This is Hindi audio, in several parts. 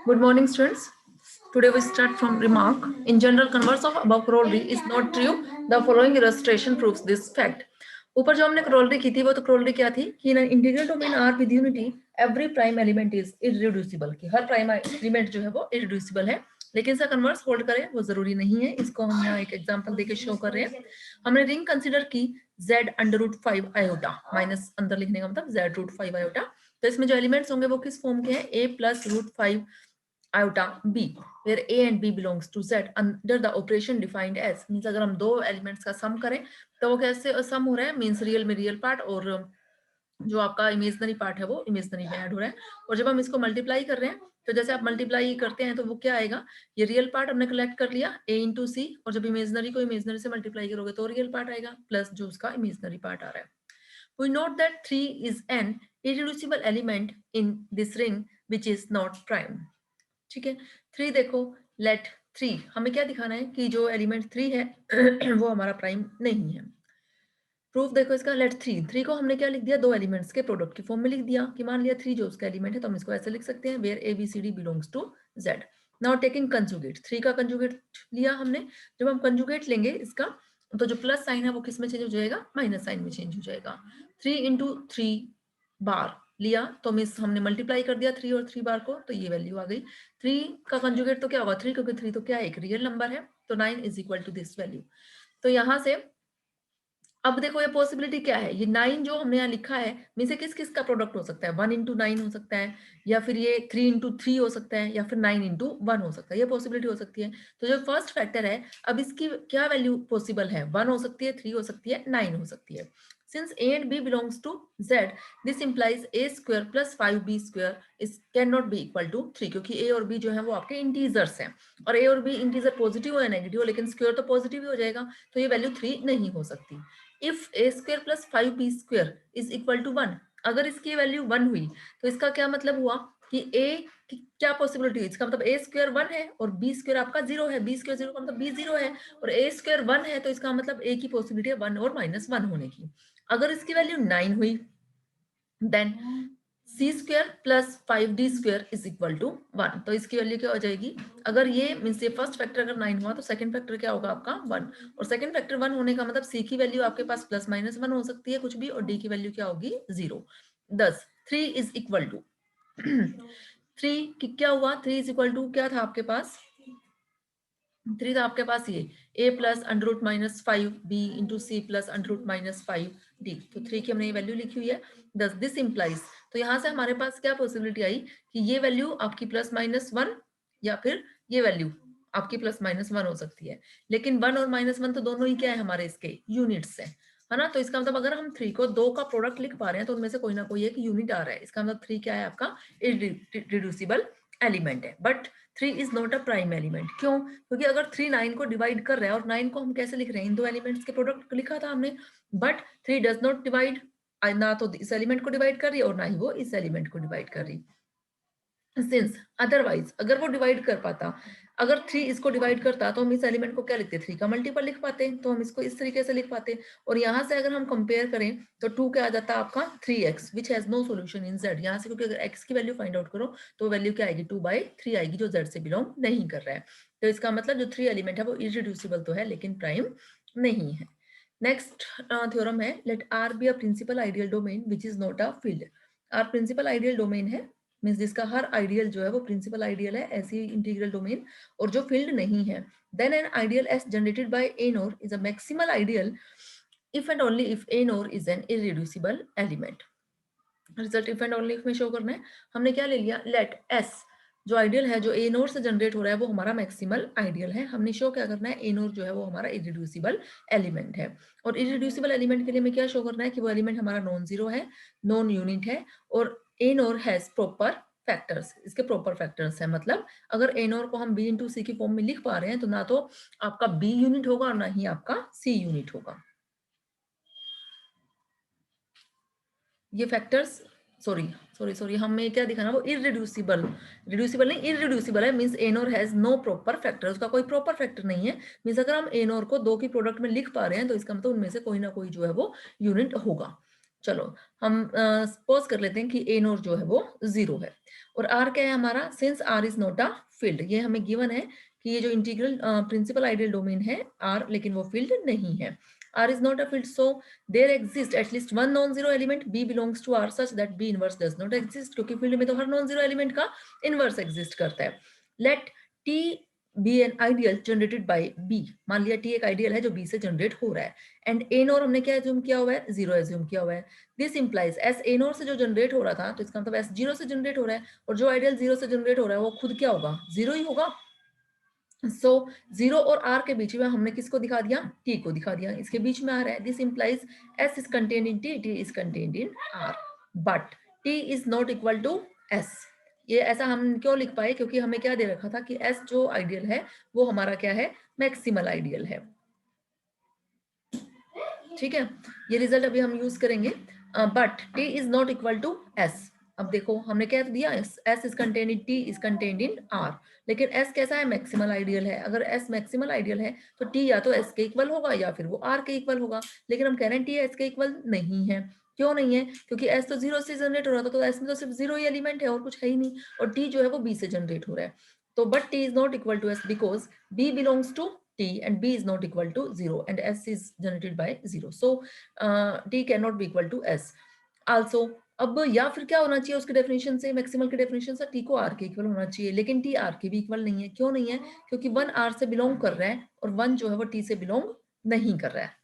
Good morning, students. Today we start from remark. In general, converse of above corollary is not true. The following illustration proves this fact. ऊपर जो हमने corollary की थी वो तो corollary क्या थी कि in an integral domain R with unity every prime element is irreducible, कि हर prime element जो है वो irreducible है, लेकिन इसका कन्वर्स होल्ड करें वो जरूरी नहीं है। इसको हम यहाँ एक एग्जांपल देके शो कर रहे हैं। हमने रिंग कंसीडर की z under root 5 iota, minus अंदर लिखने का मतलब z रूट 5 आयोटा। तो इसमें जो एलिमेंट्स होंगे वो किस फॉर्म के हैं, a plus root 5 iota b where a and b belongs to z under the operation defined as, means अगर हम दो एलिमेंट्स का सम करें तो वो कैसे सम हो रहा है, मींस रियल में रियल पार्ट और जो आपका इमेजनरी पार्ट है वो इमेजनरी में ऐड हो रहा है। और जब हम इसको मल्टीप्लाई कर रहे हैं तो जैसे आप मल्टीप्लाई करते हैं तो वो क्या आएगा, ये रियल पार्ट हमने कलेक्ट कर लिया a इंटू सी, और जब इमेजनरी को इमेजनरी से मल्टीप्लाई करोगे तो रियल पार्ट आएगा प्लस जो उसका इमेजनरी पार्ट आ रहा है। We note that 3 is an irreducible element in this ring which is not prime. ठीक है, 3 देखो, लेट 3 हमें क्या दिखाना है कि जो एलिमेंट 3 है वो हमारा प्राइम नहीं है। प्रूफ देखो इसका, लेट 3 को हमने क्या लिख दिया, दो एलिमेंट्स के प्रोडक्ट की फॉर्म में लिख दिया कि मान लिया 3 जो उसका एलिमेंट है तो हम इसको ऐसे लिख सकते हैं where A B C D belongs to Z. Now taking conjugate, 3 का कंजुगेट लिया हमने। जब हम कंजुगेट लेंगे इसका तो जो प्लस साइन है वो किस में चेंज हो जाएगा, माइनस साइन में चेंज हो जाएगा। 3 इंटू 3 बार लिया तो मिस हमने मल्टीप्लाई कर दिया 3 और 3 बार को, तो ये वैल्यू आ गई। 3 का कंजुगेट तो क्या होगा 3, क्योंकि 3 तो क्या है, एक रियल नंबर है, तो 9 is equal to this value. तो यहाँ से अब देखो ये पॉसिबिलिटी क्या है, ये 9 जो हमने यहाँ लिखा है में से किस किस का प्रोडक्ट हो सकता है, 1 इंटू 9 हो सकता है, या फिर ये 3 इंटू 3 हो सकता है, या फिर 9 इंटू 1 हो सकता है, ये पॉसिबिलिटी हो सकती है। तो जो फर्स्ट फैक्टर है अब इसकी क्या वैल्यू पॉसिबल है, 1 हो सकती है, 3 हो सकती है, 9 हो सकती है। Since a and b belongs to z, this implies a square plus 5b square is cannot be equal to 3, क्योंकि a और b जो है वो आपके इंटीजर्स हैं, और a और b इंटीजर पॉजिटिव हो या नेगेटिव हो, लेकिन स्क्वायर तो पॉजिटिव ही हो जाएगा, तो ये वैल्यू 3 नहीं हो सकती। If a square plus 5b square is equal to 1, अगर इसकी वैल्यू 1 हुई तो इसका क्या मतलब हुआ कि a की क्या पॉसिबिलिटी हुई, इसका मतलब a स्क्वायर 1 है और b स्क्वायर आपका 0 है, b स्क्वायर 0 का मतलब b 0 है, और a स्क्वायर 1 है तो इसका मतलब a की पॉसिबिलिटी है 1 और -1 होने की। अगर इसकी वैल्यू 9 हुई then C square plus 5d square is equal to 1, तो इसकी वैल्यू क्या हो जाएगी, अगर ये मींस ये फर्स्ट फैक्टर अगर 9 हुआ तो सेकंड फैक्टर क्या होगा आपका 1, और सेकंड फैक्टर 1 होने का मतलब c की वैल्यू आपके पास प्लस माइनस 1 हो सकती है कुछ भी, और d की वैल्यू क्या होगी 0। thus 3 इज इक्वल टू 3 की क्या हुआ, 3 इज इक्वल टू क्या था आपके पास, 3 था आपके पास ये a plus under root minus 5 b into C plus under root minus 5 d, तो 3 की हमने ये वैल्यू लिखी हुई है। दस दिस इंप्लाइज, तो यहाँ से हमारे पास क्या पॉसिबिलिटी आई कि ये वैल्यू आपकी प्लस माइनस 1 या फिर ये वैल्यू आपकी प्लस माइनस 1 हो सकती है, लेकिन 1 और -1 तो दोनों ही क्या है हमारे इसके यूनिट्स है ना। तो इसका मतलब अगर हम 3 को 2 का प्रोडक्ट लिख पा रहे हैं तो उनमें से कोई ना कोई एक यूनिट आ रहा है, इसका मतलब 3 क्या है आपका इररिड्यूसिबल एलिमेंट है। But 3 is not a prime element, क्यों, क्योंकि अगर 3 9 को डिवाइड कर रहा है, और 9 को हम कैसे लिख रहे हैं, इन दो एलिमेंट्स के प्रोडक्ट लिखा था हमने, बट 3 डज नॉट डिवाइड, ना तो इस एलिमेंट को डिवाइड कर रही है और ना ही वो इस एलिमेंट को डिवाइड कर रही। सिंस अदरवाइज अगर वो डिवाइड कर पाता, अगर 3 इसको डिवाइड करता तो हम इस एलिमेंट को क्या लिखते, 3 का मल्टीपल लिख पाते, तो हम इसको इस तरीके से लिख पाते, और यहाँ से अगर हम कंपेयर करें तो 2 क्या आ जाता आपका 3x which has no solution in z, यहाँ से क्योंकि अगर x की वैल्यू फाइंड आउट करो तो वैल्यू क्या आएगी 2/3 आएगी जो z से बिलोंग नहीं कर रहा है। तो इसका मतलब जो 3 एलिमेंट है वो इररिड्यूसिबल तो है लेकिन प्राइम नहीं है। नेक्स्ट थ्योरम है, let r be a principal ideal domain which is not a field. r principal ideal domain है, मींस जिसका हर आइडियल जो है वो प्रिंसिपल आइडियल है, ऐसी इंटीग्रल डोमेन, और जो फील्ड नहीं है, then an ideal S generated by a nor is a maximal ideal if and only if a nor is an irreducible element. Result if and only if में शो करना है, हमने क्या ले लिया, लेट एस जो आइडियल है जो ए नोर से जनरेट हो रहा है वो हमारा मैक्सिमल आइडियल है, हमने शो क्या करना है, ए नोर जो है वो हमारा इररिड्यूसिबल एलिमेंट है, और इररिड्यूसिबल एलिमेंट के लिए हमें क्या शो करना है कि वो एलिमेंट हमारा नॉन जीरो है, नॉन यूनिट है, और ए नोर हैज प्रॉपर फैक्टर्स, इसके प्रॉपर फैक्टर्स है, मतलब अगर ए नोर को हम बी इंटू सी की फॉर्म में लिख पा रहे हैं तो ना तो आपका बी यूनिट होगा और ना ही आपका सी यूनिट होगा। ये फैक्टर्स सॉरी हमें क्या दिखाना, वो इररिड्यूसिबल, रिड्यूसिबल नहीं इररिड्यूसिबल है, means a nor has no proper factor, उसका कोई प्रॉपर फैक्टर नहीं है, मींस अगर हम ए नोर को 2 की प्रोडक्ट में लिख पा रहे हैं तो इसका मतलब उनमें से कोई ना कोई जो है वो यूनिट होगा। चलो हम सपोज कर लेते हैं कि ए नोर जो है वो 0 है, और आर क्या है हमारा, since R is not a field, ये हमें गिवन है कि ये जो इंटीग्रल प्रिंसिपल आइडियल डोमेन है आर, लेकिन वो फील्ड नहीं है। R is not a field, so there exists at least one non-zero element. B belongs to R such that B inverse does not exist, क्योंकि फील्ड में तो हर नॉन जीरो एलिमेंट का इनवर्स एग्जिस्ट करता है। Let T be an ideal generated by B, मान लिया T एक आइडियल है जो B से जनरेट हो रहा है, एंड A नॉर हमने क्या एज्यूम किया हुआ है, जीरो एज्यूम किया हुआ है। This implies S A nor से जो जनरेट हो रहा था, तो इसका मतलब S जीरो से जनरेट हो रहा है, और जो आइडियल जीरो से जनरेट हो रहा है वो खुद क्या होगा, जीरो ही होगा। सो जीरो और आर के बीच में हमने किसको दिखा दिया, टी को दिखा दिया, इसके बीच में आ रहा है। This implies S is contained in T, T is contained in R, but T is not equal to S. ये ऐसा हम क्यों लिख पाए, क्योंकि हमें क्या दे रखा था कि एस जो आइडियल है वो हमारा क्या है, मैक्सिमल आइडियल है। ठीक है, ये रिजल्ट अभी हम यूज करेंगे। But T is not equal to S. अब देखो हमने क्या दिया, S is contained in T is contained in R, लेकिन एस कैसा है, मैक्सिमल आइडियल है। अगर एस मैक्सिमल आइडियल है तो टी या तो एस के इक्वल होगा या फिर वो आर के इक्वल होगा, लेकिन हम कह रहे हैं टी एस के इक्वल नहीं है। क्यों नहीं है, क्योंकि एस तो जीरो से जनरेट हो रहा था, तो एस में तो सिर्फ जीरो ही एलिमेंट है और कुछ है ही नहीं, और टी जो है वो बी से जनरेट हो रहा है। तो but T is not equal to S because B belongs to t and b is not equal to 0 and s is generated by 0, so t cannot be equal to s also। अब या फिर क्या होना चाहिए उसके डेफिनेशन से, मैक्सिमल के डेफिनेशन से, टी को आर के इक्वल होना चाहिए, लेकिन टी आर के भी इक्वल नहीं है। क्यों नहीं है, क्योंकि वन आर से बिलोंग कर रहा है और वन जो है वो टी से बिलोंग नहीं कर रहा है।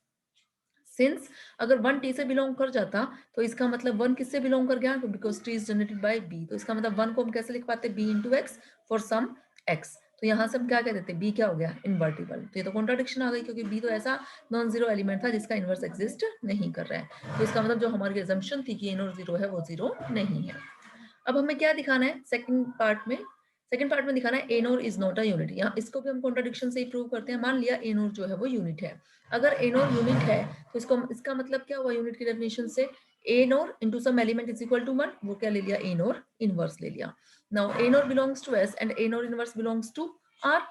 सिंस अगर वन टी से बिलोंग कर जाता तो इसका मतलब वन किससे बिलोंग कर गया, because T is generated by B, तो इसका मतलब वन को हम कैसे लिख पाते, B into X for some X. तो यहाँ से हम क्या कह देते हैं, बी क्या हो गया, इनवर्टिबल। तो ये तो कॉन्ट्राडिक्शन आ गई, क्योंकि बी तो ऐसा नॉन जीरो एलिमेंट था जिसका इनवर्स एग्जिस्ट नहीं कर रहा है। तो इसका मतलब जो हमारी एजम्पशन थी कि एन और जीरो है वो जीरो नहीं है। अब हमें क्या दिखाना है सेकंड पार्ट में, सेकंड पार्ट में दिखाना है ए nor is not a unit. यहाँ इसको भी हम कॉन्ट्राडिक्शन से ही प्रूव करते हैं। मान लिया ए नोर जो है वो यूनिट है, अगर ए नोर यूनिट है तो इसको इसका मतलब क्या हुआ यूनिट की डेफिनेशन से, A nor into some element is equal to 1, वो क्या ले लिया, ए नोर इनवर्स ले लिया। Now a nor belongs to S and a nor inverse belongs to R.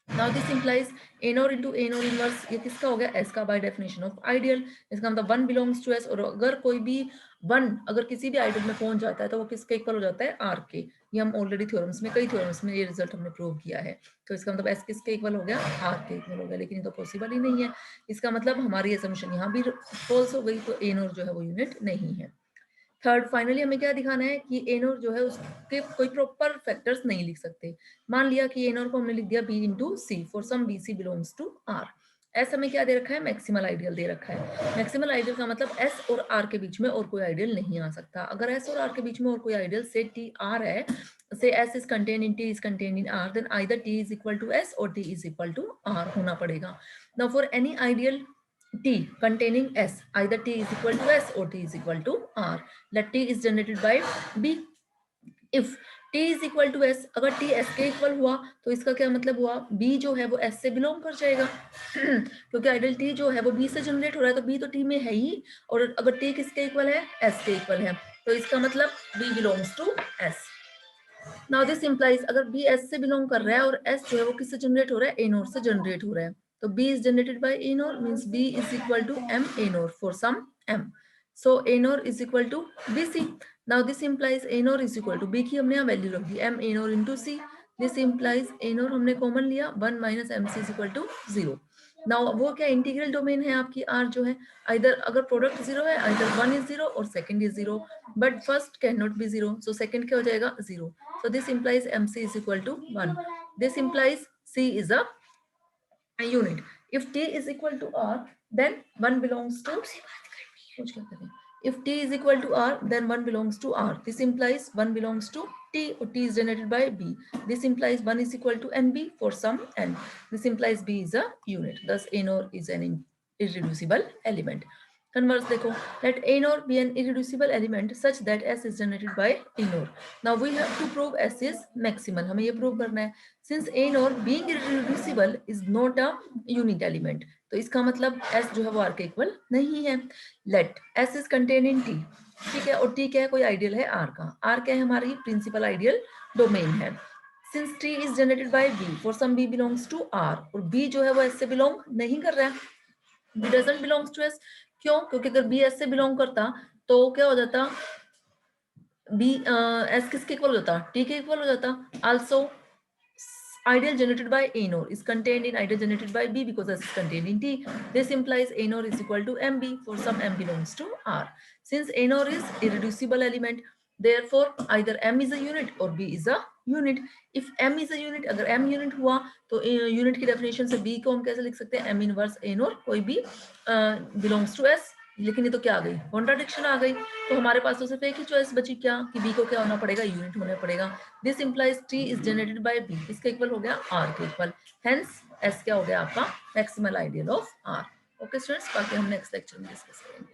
Now this implies a nor into a nor inverse, ये किसका हो गया, एस का बाय डेफिनेशन ऑफ आइडियल। इसका मतलब वन बिलोंग्स टू एस, और अगर कोई भी वन अगर किसी भी आइडियल में पहुंच जाता है तो वो किसके इक्वल हो जाता है, आर के। ये हम ऑलरेडी थ्योरम्स में, कई थ्योरम्स में ये रिजल्ट हमने प्रूव किया है। तो इसका मतलब एस किसके इक्वल हो गया, आर के इक्वल हो गया, लेकिन ये तो पॉसिबल ही नहीं है। इसका मतलब हमारी असम्पशन यहाँ भी फॉल्स हो गई, तो ए नोर जो है वो यूनिट नहीं है। थर्ड फाइनली हमें क्या दिखाना है कि ए नोर जो है उसके कोई प्रॉपर फैक्टर्स नहीं लिख सकते। मान लिया कि ए नोर को हमने लिख दिया B into C for some B C belongs to R. S हमें क्या दे रखा है, मैक्सिमल आइडियल दे रखा है। मैक्सिमल आइडियल का मतलब एस और आर के बीच में और कोई आइडियल नहीं आ सकता। अगर एस और आर के बीच में और कोई आइडियल से टी आर है, say S is contain in T is contain in R, then either T is equal to S or T is equal to R होना पड़ेगा। Now for any ideal T containing S, either T is equal to S or T is equal to R. Let T is generated by B. If T is equal to S, अगर T S के इक्वल हुआ तो इसका क्या मतलब हुआ, B जो है वो S से बिलोंग कर जाएगा क्योंकि आइडियल T जो है वो B से जनरेट हो रहा है, तो B तो T में है ही, और अगर T किसके इक्वल है, S के इक्वल है, तो इसका मतलब B belongs to S। Now this implies अगर B S से बिलोंग कर रहा है और S जो है वो किससे जनरेट हो रहा है, A नोर से जनरेट हो रहा है, तो B is generated by A nor means B is equal to M A nor for some M. So A nor is equal to BC. Now this implies A nor is equal to B की हमने यहाँ वैल्यू रख दी M A nor into C. This implies A nor हमने कॉमन लिया 1 minus MC is equal to 0. Now वो क्या इंटीग्रल डोमेन है आपकी आर जो है, आइदर अगर प्रोडक्ट जीरो है, आइदर वन इज जीरो और second is zero, but first can not be zero, so second क्या हो जाएगा, zero. So this implies MC is equal to 1. This implies C is a unit. If T is equal to R, then 1 belongs to, if T is equal to R, then 1 belongs to R. This implies 1 belongs to T, or T is generated by B. This implies 1 is equal to NB for some N. This implies B is a unit. Thus, A nor is an irreducible element. Converse देखो, let A nor be an irreducible element such that S is generated by A nor. Now we have to prove S is maximal. हमें ये prove करना है. Since A nor being irreducible is not a unit element, तो इसका मतलब S जो है वो R के इक्वल नहीं है. Let S is contained in T, ठीक है, और T क्या है, कोई आइडियल है R का. R क्या है, हमारी प्रिंसिपल आइडियल डोमेन है. Since T is generated by B for some B belongs to R, और B जो है वो S से बिलोंग नहीं कर रहा है, B doesn't belongs to S. क्यों, क्योंकि अगर B S से बिलोंग करता तो क्या हो जाता, बी एस किसके इक्वल हो जाता, टी के इक्वल हो जाता. Also ideal generated by A nor is contained in ideal generated by B because S is contained in T. This implies A nor is equal to MB for some M belongs to R. Since A nor is irreducible element, therefore either M is a unit or B is a unit. If M is a unit, अगर M unit हुआ तो unit की definition से B को हम कैसे लिख सकते हैं, M inverse A nor कोई भी belongs to S. लेकिन ये तो क्या आ गई, कॉन्ट्राडिक्शन आ गई. तो हमारे पास तो सिर्फ एक ही चॉइस बची, क्या, कि बी को क्या होना पड़ेगा, यूनिट होना पड़ेगा. This implies T is generated by B, इसका इक्वल हो गया आर के इक्वल. हेंस एस क्या हो गया आपका maximal ideal of R. Okay students, बाकी हम नेक्स्ट लेक्चर में डिस्कस करेंगे.